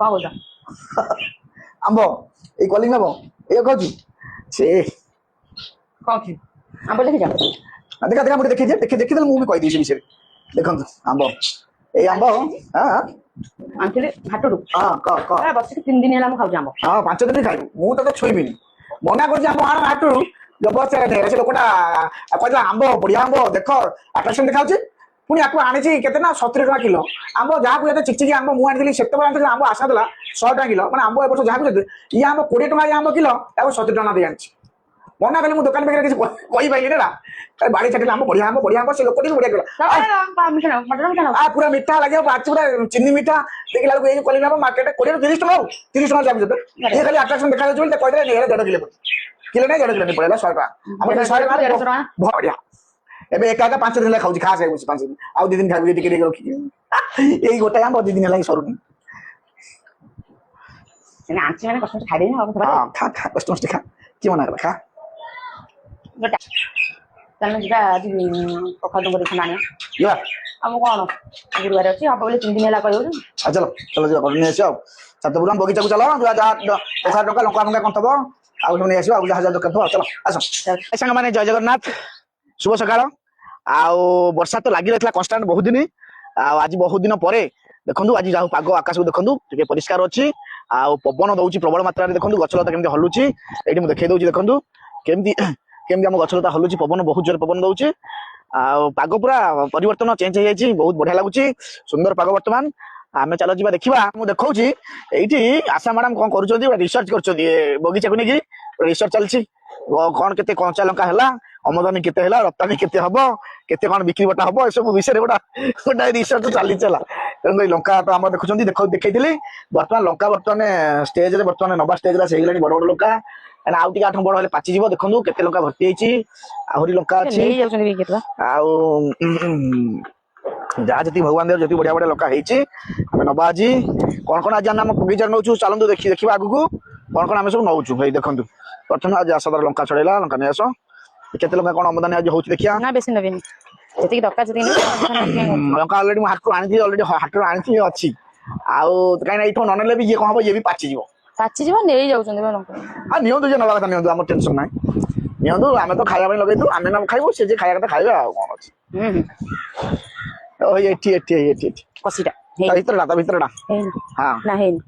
କଣ କହୁଛ? आंब ये कलिंग आंब ये कहू से କଣ ଅଛି ଆମ୍ବ ଲେଖିଛ? देखा देखा मुझे देखिए देखिए देखिए मुझे कही दी विषय देखो आंब ये आंब हाँ ଆଣିଥିଲି ହାଟରୁ हाँ क ବସିକି 3 ଦିନ ହେଲା ମୁଁ ଖାଉଛି ଆମ୍ବ। हाँ 5 दिन खाइबू मु तो छुईबिनी मना कर आंब आण हाटू जबरदस्त से लोकटा कहला आंब बढ़िया आंब देख आट्राक्शन देखा पुणी आपको आनी के 70 टका किलो आंब जहाँ को चिकचिकी आंब मुझे से आंब आसा 100 टका किलो मैंने आंब ए जहाँ ये आंब 20 टका आंब किलो 70 टका दे आनी मना कली दुकान पाखे किसी पाइली ना बाड़ी छाटी आंब बढ़िया आंब से लोक बढ़िया पूरा मीठा लगे पूरा चीनी मीठा देखला ये कलिंग आंब मार्केट 20 टका 30 टका चाहिए ये खाली आट्राक्शन देखा कहते 1.5 किलो किलो नहीं 1.5 किलो नहीं पड़ेगा 100 टका 100 टका बढ़िया एबे एका 5 दिन खाऊ खास 5 दिन आउ 2 दिन खाबी टिके टिके रखी यही गोटे आंब 2 दिन है सरुनी आंची मैंने कष्ट खाई देना हां खा खा कष्ट खा कि मना कर खा चल मैं आज पखा तो देखना या हम कौन गुरुवार अच्छी हम बोले 3 दिन है कह चलो चलो जा करने आसी आ छातपुर बगीचा को चलो जा जा पोखा टका लंका मंगा कंतब आउ सब नहीं आसी आ जहाज दरकार थो चलो आसो संग माने जय जगन्नाथ शुभ सकाळ आउ वर्षा तो लागि रहला कांस्टेंट बहुत दिन आज बहुत दिन परे देखंतु आज जाऊ पाग आकाश को देखंतु टिके परिष्कार अछि आउ पवन दउची प्रबल मात्रा रे देखंतु गछलता केमती हलुची एठी म देखै दउची देखंतु केमती केमती हम गछलता हलुची पवन बहुत जोर पवन दउची आउ पाग पूरा परिवर्तन चेंज हो जाइछि बहुत बढ़िया लागुची सुंदर पाग वर्तमान आमे चलो जीवा देखिबा मु देखौची एठी आशा मैडम कोन करूछोदी रिसर्च करछोदी बगीचा को नेकी रिसर्च चलछि कौन केते कंचा लंका हला आमदानी केते हला रप्तानी केते हबो केते कोन बिक्री बटा हबो ए सब विषय रे गोटा रिसर्च चली चला तेन लंका तो हम देखुछंदी देखैथिली वर्तमान लंका वर्तमान स्टेज रे वर्तमान नबा स्टेज ला सेहिलानी बड़ बड़ लंका एना आउ टिका आठम बड़ हेले पाची जीवो देखंदु केते लंका भर्ती हेछि आहुरी लंका अछि नहीं जाउछन भी केतवा आउ जहाँ जति भगवान देव जति बढ़िया बढ़िया लंका हेछि हमें नबा आज कोन कोन आज हम बगीचा नौछु चलंदु देखिबा आगु को कोन आमे सब नौछु भाई देखंदु प्रथम आज आसादार लंका छड़ेला लंका ने आसो केते लंका कोन आमदानी आज होछि देखिया ना बेसी नबेनी जति दरकार जति नहीं लंका ऑलरेडी हाटू आनी ऑलरेडी हाटू आनी अछि आउ काई ना इठो ननेले भी ये कोन हबो ये भी पाची जीवो पाची जीव नहीं जाउछन बे लंका आ नियंतु जे नबा कथा नियंतु हम टेंशन नै नियंतु आमे तो खाया नै लगैतु आमे ना खाइबो से जे खाया कथा खाइबा आ कोन अछि ओ एठी कसीटा भीतरडा हां ना हेनी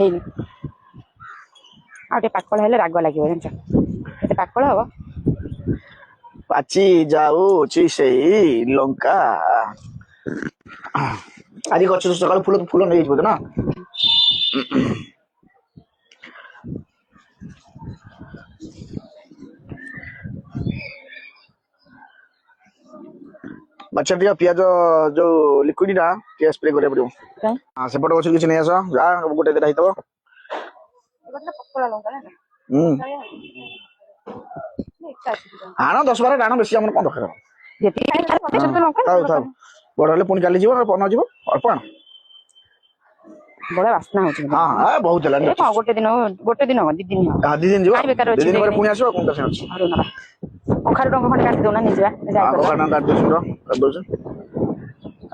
हेनी आटे पाकळ हेले राग लागिवो जानछ एते पाकळ हबो पाची जाऊ ची सेई लंका आदि गछ सकाळ फूल फूल नै जिवो ना बच्चा दिया पियाज जो लिक्विड ना के स्प्रे करे पड़ो हां सेपट गछ किछ नै आसो जा गोटे देरा हितबो मतलब पकळ लंका ना हां 10-12 डाण बेसी हमन कोन दखर जेति खाइ सब लंका थाउ बड़ हले पुनी काली जीवो पन जीवो अर्पण बड़ा वासना होछि हां हां बहुत हला ए कोन गोटे दिन 2 दिन 2 दिन हां 2 दिन जीवो 2 दिन पर पुनी आसो कोन दसे अछि अरे ना ओखार टंका खंड काट दो ना निजवा जाय कर ओखार काट दो सुरो कर दो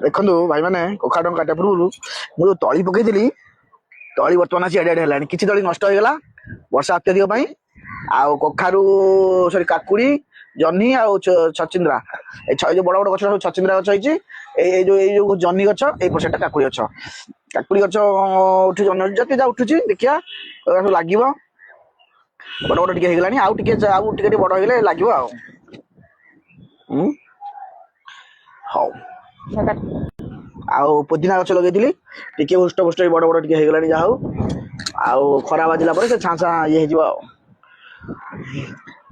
देखंदु भाई माने ओखार टंका काटे पुरु मु तळी पकई दिली तळी वर्तमान अछि एडे हलानी किछि तळी नष्ट हो गेला वर्षा अत्यधिक पई आ कखारू सॉरी काकुड़ी जन्नी आ छचिंद्रा ए छ जो बड़ बड़ गछ छचिंद्रा गछ होइछि ए जो जन्नी गछ ए परसेंट काकुड़ी गछ उठी जन्नी जति जा उठुछि देखिया सब लागिवो बड़ बड़ टिके हेगलानी आउ टिके बड़ हेले लागिवो आ हाउ आउ पुदीना गछ लगेइतिली टिके उष्ट पुष्ट बड़ बड़ टिके हेगलानी जा हाउ आउ खरा बाजिला पर से छांसा ये हे जिवो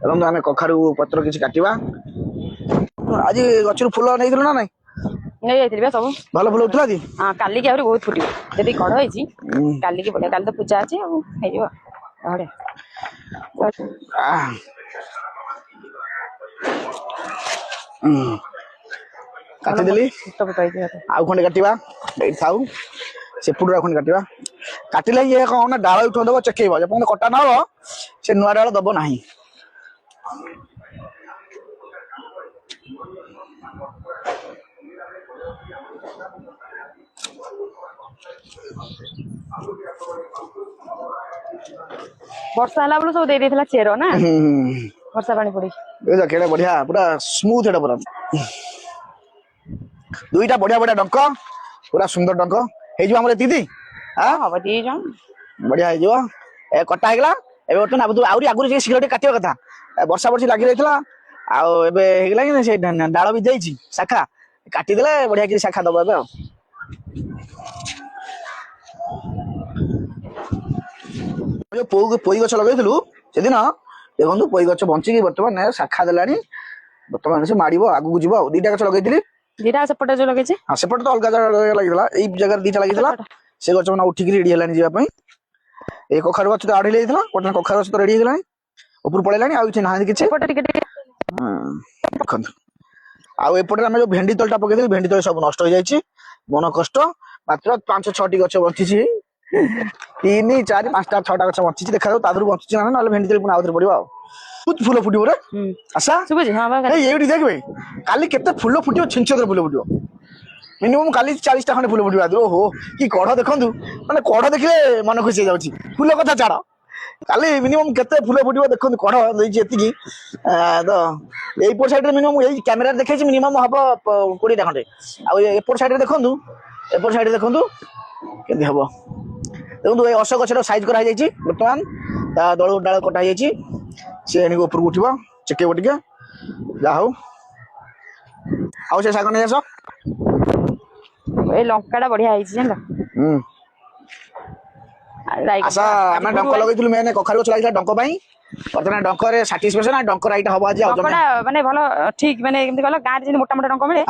एवं आमे कखारू पत्र किछि काटिबा आज गछरु फूल नै दिलो ना नै नहीं जाइथिल बे सब भलो फूल उठला दी हां काली के आउरी बहुत फुटियो जदी कढ होइछि काली के बोले काली तो पूजा अछि आ हे जिवो अरे काटी देली तो बताई दे आउ खंडे काटिबा एई थाउ से पुडरा खंडे काटिबा काटिले ये कोन ना डाळ उठो दबो चकेइबो जे पन कटा ना हो से नुआ डाळ दबो नाही ବର୍ଷା ହେଲା ବେଳୁ ସବୁ ଦେଇଦେଇଥିଲା ଚେର ନା ବର୍ଷା ପାଣି ପଡି କେଡେ ବଢିଆ ପୁରା ସ୍ମୁଥ ଏଟା ପୁରା ଦୁଇଟା ବଢିଆ ବଢିଆ ଡଙ୍କ ପୁରା ସୁନ୍ଦର ଡଙ୍କ ହେଇଯିବ ଆମର ଏତିକି ହବ 2 ଜଣ ବଢିଆ ହେଇଯିବ ଏ କଟା ହେଇଗଲା ଏବେ ବର୍ତ୍ତମାନ ଆହୁରି ଆଗରୁ ଯେ ଶୀଘ୍ର ଟିକେ କାଟିବା କଥା ବର୍ଷା ବର୍ଷି ଲାଗି ରହିଥିଲା ଆଉ ଏବେ ହେଇଗଲା କି ସେ ଡାଳ ବି ଯାଇଛି ଶାଖା କାଟିଦେଲେ ବଢିଆ କିଛି ଶାଖା ଦବ ଏବେ ଆଉ ପୋଇ ଗଛ ଲଗେଇଥିଲୁ ସେଦିନ ଦେଖନ୍ତୁ ପୋଇ ଗଛ ବଞ୍ଚିକି ବର୍ତ୍ତମାନ ଶାଖା ଦେଲାଣି ବର୍ତ୍ତମାନ ସେ ମାଡିବ ଆଗକୁ ଯିବ ଆଉ 2ଟା ଗଛ ଲଗେଇଥିଲି ଦିଟା ସେପଟେ ଯୋଉ ଲଗେଇଛି ସେପଟେ ତ ଅଲଗା ଜାଗା ଲାଗିଥିଲା ଏଇ ଜାଗାରେ 2ଟା ଲାଗିଥିଲା ସେ ଗଛ ମାନେ ଉଠିକି ରେଡି ହେଲାଣି ଯିବା ପାଇଁ ଏ କଖାରୁ ଗଛ ତ ଆଡେଇ ଯାଇଥିଲା ବର୍ତ୍ତମାନ କଖାରୁ ଗଛ ତ ରେଡି ହେଇଗଲାଣି ଉପରୁ ପଳେଇଲାଣି ଆଉ କିଛି ନାହାନ୍ତି କିଛି ଦେଖନ୍ତୁ ଆଉ ଏପଟେ ଆମେ ଯୋଉ ଭେଣ୍ଡି ତଳିଟା ପକେଇଥିଲି ଭେଣ୍ଡି ତଳି ସବୁ ନଷ୍ଟ ହେଇଯାଇଛି ମନ କଷ୍ଟ ମାତ୍ର 5-6ଟି ଗଛ ବଞ୍ଚିଛି 3, 4, 5ଟା 6ଟା ଗଛ ବଞ୍ଚିଛି ଦେଖାଯାଉ ତା ଦେହରୁ ବଞ୍ଚିଛି ନା ନହେଲେ ଭେଣ୍ଡି ତଳି ପୁଣି ଆଉଥରେ ପଡିବ ଆଉ ଫୁଲ ଫୁଟିବ ରେ ଆଶା ଏଇଠି ଦେଖିବେ କାଲି କେତେ ଫୁଲ ଫୁଟିବ ଛିଞ୍ଚରେ ଫୁଲ ଫୁଟିବ ମିନିମମ୍ କାଲି 40ଟା ଖଣ୍ଡେ ଫୁଲ ଫୁଟିବ ଓହୋ କି କଢ ଦେଖନ୍ତୁ ମାନେ କଢ ଦେଖିଲେ ମନ ଖୁସି ହେଇଯାଉଛି ଫୁଲ କଥା ଛାଡ କାଲି ମିନିମମ୍ କେତେ ଫୁଲ ଫୁଟିବ ଦେଖନ୍ତୁ କଢ ଦେଇଛି ଏତିକି ତ ଏଇପଟ ସାଇଡରେ ମିନିମମ୍ ଏଇ କ୍ୟାମେରାରେ ଦେଖେଇଛି ମିନିମମ୍ ହବ 20ଟା ଖଣ୍ଡେ ଆଉ ଏପଟ ସାଇଡରେ ଦେଖନ୍ତୁ କେମିତି ହବ ଦେଖନ୍ତୁ ଏଇ ଅଶୋକ ଗଛର ସାଇଜ କରା ହେଇଯାଇଛି ବର୍ତ୍ତମାନ ତା ଦଳ ଡାଳ କଟା ହେଇଯାଇଛି ସେ ଏଣିକି ଉପରକୁ ଉଠିବ ଚିକେଇବ ଟିକେ ଯାହା ହଉ ଆଉ ସେ ଶାଗ ନେଇ ଆସ ଏଇ ଲଙ୍କାଟା ବଢିଆ ହେଇଛି ଜାଣିଲ ଆଶା ଆମେ ଡଙ୍କ ଲଗେଇଥିଲୁ ମେନ୍ କଖାରୁ ଗଛ ଲାଗିଥିଲା ଡଙ୍କ ପାଇଁ ବର୍ତ୍ତମାନ ଡଙ୍କରେ ସାଟିସ୍ଫେକ୍ସନ ଡଙ୍କ ରାଇଟା ହବ ଆଜି ଆଉ ଡଙ୍କଟା ମାନେ ଭଲ ଠିକ ମାନେ କେମିତି କହିଲ ଗାଁରେ ଯେମିତି ମୋଟା ମୋଟା ଡଙ୍କ ମିଳେ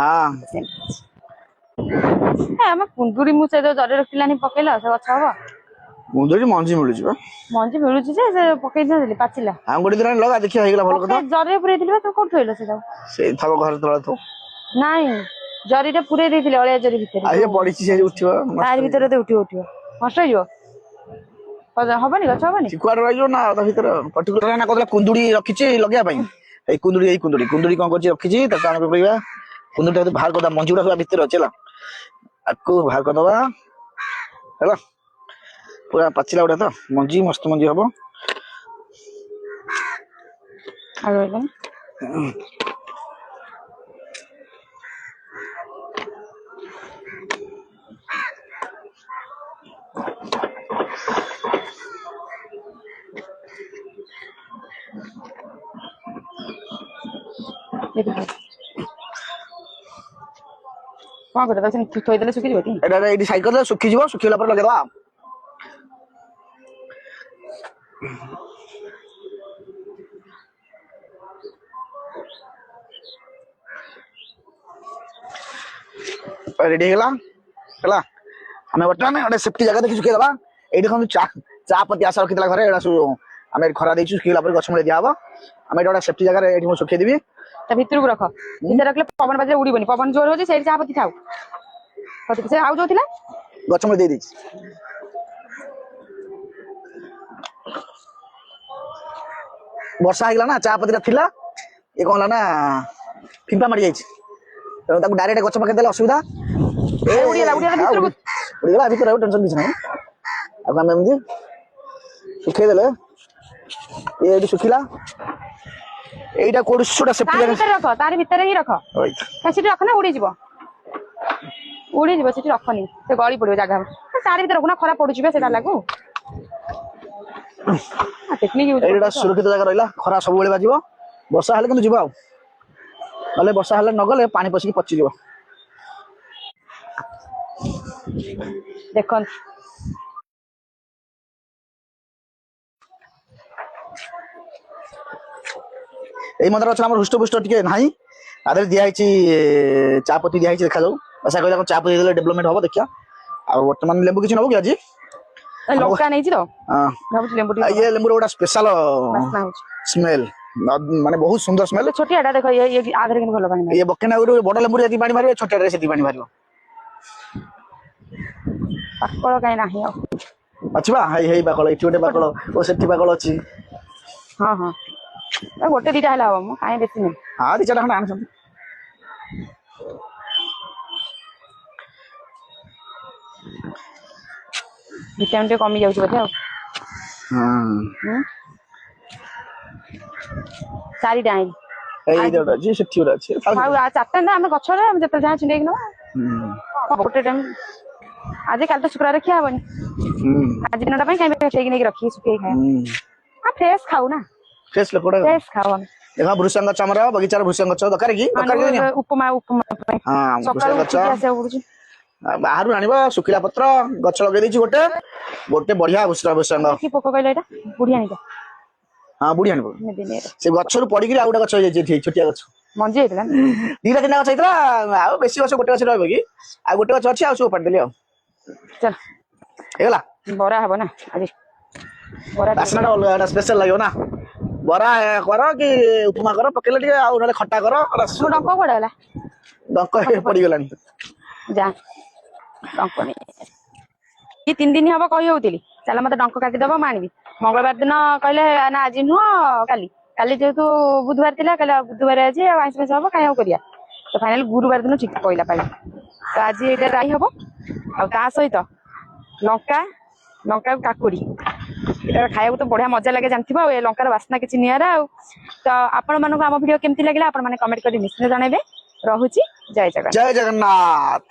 ଆମ କୁନ୍ଦୁରି ମୁଁ ସେ ଯୋଉ ଜରି ରଖିଲାନି ପକେଇଲ ସେ ଗଛ ହବ କୁନ୍ଦୁରି ମଞ୍ଜି ମିଳୁଛି ବା ମଞ୍ଜି ମିଳୁଛି ଯେ ସେ ପକେଇଥିଲି ପାଚିଲା ଆଉ ଗୋଟେ ଦିନ ଲଗା ଦେଖିବା ହେଇଗଲା ଭଲ କଥା ଜରିରେ ପୁରେଇ ଥିଲି ତୁ କୋଉଠି ଥୋଇଲ ସେଟା ସେଇ ଥବ ଘର ତଳେ ଥବ ନାଇଁ ଜରିରେ ପୁରେଇ ଦେଇଥିଲେ ଅଳିଆ ଜରି ଭିତରେ ଆଇଏ ପଡିଛି ସେ ଉଠିବ ତାରି ଭିତରେ ତ ଉଠିବ ନଷ୍ଟ ହେଇଯିବ ହବନି ଗଛ ହବନି କୁଆଡେ ରହିଯିବ ନା ତା ଭିତରେ ପର୍ଟିକୁଲାର ନା କହୁଥିଲା କୁନ୍ଦୁରି ରଖିଛି ଲଗେଇବା ପାଇଁ ଏଇ କୁନ୍ଦୁରି କଣ କରୁଛି ରଖିଛି ତାକୁ ଆମେ କରିବା କୁନ୍ଦୁରି ଟା ବାହାର କରିଦବା ମଞ୍ଜି ଗୁଡା ଭିତରେ ଅଛି ହେଲା ଆକୁ ବାହାର କରିଦବା ହେଲା ପୁରା ପାଚିଲା ଗୁଡା ତ ମଞ୍ଜି ମସ୍ତ ମଞ୍ଜି ହବ କଣ କରିବା ଥୋଇଦେଲେ ଶୁଖିଯିବ ଏଇଟା ଏଇଠି ସାଇଡ୍ କରିଦେଲେ ଶୁଖିଯିବ ଶୁଖିଗଲା ପରେ ଲଗେଇଦବା ରେଡି ହେଇଗଲା ହେଲା ଆମେ ବର୍ତ୍ତମାନ ଗୋଟେ ସେଫ୍ଟି ଜାଗା ଦେଖି ଶୁଖେଇଦବା ଏଇଠି ଦେଖନ୍ତୁ ଚା ପତି ଆଶା ରଖିଥିଲା ଘରେ ଏଇଟା ସବୁ ଆମେ ଖରା ଦେଇଛୁ ଶୁଖିଗଲା ପରେ ଗଛ ମୂଳେ ଦିଆହବ ଆମେ ଏଇଟା ଗୋଟେ ସେଫ୍ଟି ଜାଗାରେ ଏଇଠି ମୁଁ ଶୁଖେଇଦେବି ତା ଭିତରକୁ ରଖ ଭିତରେ ରଖିଲେ ପବନ ବାଜିଲେ ଉଡିବନି ପବନ ଜୋର ହଉଛି ସେଇଠି ଚା ପତି ଥାଉ ସେ ଆଉ ଯୋଉ ଥିଲା ଗଛ ମୂଳେ ଦେଇଦେଇଛି ବର୍ଷା ହେଇଗଲା ନା ଚା ପତିଟା ଥିଲା ଇଏ କଣ ହେଲା ନା ଫିମ୍ପା ମାରି ଯାଇଛି ତେଣୁ ତାକୁ ଡାଇରେକ୍ଟ ଗଛ ପାଖରେ ଦେଲେ ଅସୁବିଧା ଉଡ଼ିଗଲା ଭିତରେ ଆଉ ଟେନସନ କିଛି ନାହିଁ ଆଉ ଆମେ ଏମିତି ଶୁଖେଇଦେଲେ ଏଇଠି ଶୁଖିଲା ଏଇଟା କୋଉଠି ରଖ ତାରି ଭିତରେ ହିଁ ରଖ ସେଠି ରଖ ନା ଉଡିଯିବ ସେଠି ରଖନି ସେ ଗଳି ପଡିବ ଜାଗା ତାରି ଭିତରେ ରଖୁନା ଖରା ପଡୁଛି ସେଟା ଲାଗୁ ଏଇଟା ସୁରକ୍ଷିତ ଜାଗା ରହିଲା ଖରା ସବୁବେଳେ ବାଜିବ ବର୍ଷା ହେଲେ କିନ୍ତୁ ଯିବ ଆଉ ନହେଲେ ବର୍ଷା ହେଲେ ନଗଲେ ପାଣି ପଶିକି ପଚିଯିବ ଦେଖନ୍ତୁ ଏଇ ମନ୍ଦିର ଗଛ ଆମର ହୃଷ୍ଟପୃଷ୍ଟ ଟିକେ ନାହିଁ ତା ଦେହରେ ଦିଆହେଇଛି ଚା ପତି ଦିଆହେଇଛି ଦେଖାଯାଉ ଆଶା କହିଲା ଚା ପତି ଦେଲେ ଡେଭଲପମେଣ୍ଟ ହବ ଦେଖିବା ଆଉ ବର୍ତ୍ତମାନ ଲେମ୍ବୁ କିଛି ନବୁ କି ଆଜି ଲଙ୍କା ନେଇଛି ତ ଇଏ ଲେମ୍ବୁର ଗୋଟେ ସ୍ପେଶାଲ ସ୍ମେଲ ମାନେ ବହୁତ ସୁନ୍ଦର ସ୍ମେଲ ଛୋଟିଆଟା ଦେଖ ଆଗରେ କିନ୍ତୁ ଭଲ ପାଣି ଇଏ ବକେନା ଗୋଟେ ବଡ ଲେମ୍ବୁରେ ଯଦି ପାଣି ମାରିବ ଛୋଟିଆରେ ସେତିକି ପାଣି ମାରିବ ପାକଳ କାହିଁ ନାହିଁ ଆଉ ଅଛି ବା ହେଇ ପାକଳ ଏଠି ଗୋଟେ ପାକଳ ଓ ସେଠି ପାକଳ ଅଛି ହଁ ଗୋଟେ 2ଟା ହେଲା ହବ ମୁଁ କାହିଁ ବେଶୀ ନାହିଁ 2-4ଟା ଖଣ୍ଡେ ଆଣୁଛନ୍ତି ଭିଟାମିନ ଟିକେ କମି ଯାଉଛି ବୋଧେ ଆଉ। ଚାରିଟା ଆଣିଲି। ଏଇ ଯୋଉଟା ଅଛି ସେଠି ଗୋଟେ ଅଛି ଆଉ ଚାରିଟା ନା ଆମେ ଗଛରେ ଆମେ ଯେତେବେଳେ ଯାହା ଛିଣ୍ଡେଇକି ନବା ଗୋଟେ ଟାଇମ। ଆଜି କାଲି ତ ଶୁକ୍ରବାରେ ଖିଆ ହବନି। ଆଜି ଦିନଟା ପାଇଁ କାହିଁକି ସେଇକି ନେଇକି ରଖିକି ଶୁଖେଇ ଖାଇବା। ଫ୍ରେଶ ଖାଉ ନା, ଫ୍ରେଶ ଲୋକଟା ଫ୍ରେଶ ଖାଉ ଆମେ। ଦେଖ ଭୃଷଙ୍ଗ ଗଛ ଆମର ବଗିଚାର ଭୃଷଙ୍ଗ ଗଛ ଦରକାର କି? ଦରକାର କି ନାଇଁ? ଉପମା ପାଇଁ ସକାଳୁ ଉଠିକି ଆସିବାକୁ ପଡୁଛି। ବାହାରୁ ଆଣିବ ଶୁଖିଲା ପତ୍ର ଗଛ ଲଗେଇ ଦେଇଛି ଗୋଟେ ବଢିଆ ଭୃଷଙ୍ଗ। କି ପୋକ କହିଲ ଏଇଟା? ବୁଢୀ ଆଣିବ। ହଁ ବୁଢୀ ଆଣିବ। ସେ ଗଛରୁ ପଡିକିରି ଆଉ ଗୋଟେ ଗଛ ହେଇଯାଇଛି ଛୋଟିଆ ଗଛ। ମଞ୍ଜି ହେଇଥିଲା 2-3 ଗଛ ହେଇଥିଲା। ଆଉ ବେଶୀ ଗଛ ଗୋଟେ ଗଛ ରହିବ କି? ଆଉ ଗୋଟେ ଗଛ ଅଛି ଆଉ ସବୁ ଉପାଡ଼ି ଦେଲି ଆଉ। ଚାଲ ହେଇଗଲା। ବରା ହବ ନା ଆଜି। ବରା ବାସ୍ନାଟା ଅଲଗା ସ୍ପେଶାଲ ଲାଗିବ ନା। ବରା କର କି ଉପମା କର ପକେଇଲେ ଟିକେ ଆଉ ନହେଲେ ଖଟା କର। ମୋ ଡଙ୍କ କୁଆଡେ ଗଲା? ଡଙ୍କ ପଡିଗଲାଣି। ଯା ଡଙ୍କ ନେଇ 3 ଦିନ ହବ କହି ହଉଥିଲି ଚାଲ ମତେ ଡଙ୍କ କାଟିଦବ ମୁଁ ଆଣିବି। ମଙ୍ଗଳବାର ଦିନ କହିଲେ ନା ଆଜି ନୁହଁ କାଲି। କାଲି ଯେହେତୁ ବୁଧବାର ଥିଲା କହିଲେ ବୁଧବାର ଆଜି ଆଉ ଆଇଁଷ ଫାଇଁଷ ହବ କାଇଁ ଆଉ କରିବା। ତ ଫାଇନାଲି ଗୁରୁବାର ଦିନ ଠିକ ପଇଲା ପାଳି। ତ ଆଜି ଏଇଟା ରାଇ ହବ ଆଉ ତା ସହିତ ଲଙ୍କାକୁ କାକୁଡି ଏଇଟା ଖାଇବାକୁ ତ ବଢିଆ ମଜା ଲାଗେ ଜାଣିଥିବ। ଆଉ ଏ ଲଙ୍କାର ବାସ୍ନା କିଛି ନିଆରା ଆଉ। ତ ଆପଣମାନଙ୍କୁ ଆମ ଭିଡିଓ କେମିତି ଲାଗିଲା ଆପଣ ମାନେ କମେଣ୍ଟ କରି ନିଶ୍ଚିତ ଜଣେଇବେ। ରହୁଛି ଜୟ ଜଗନ୍ନାଥ। ଜୟ ଜଗନ୍ନାଥ।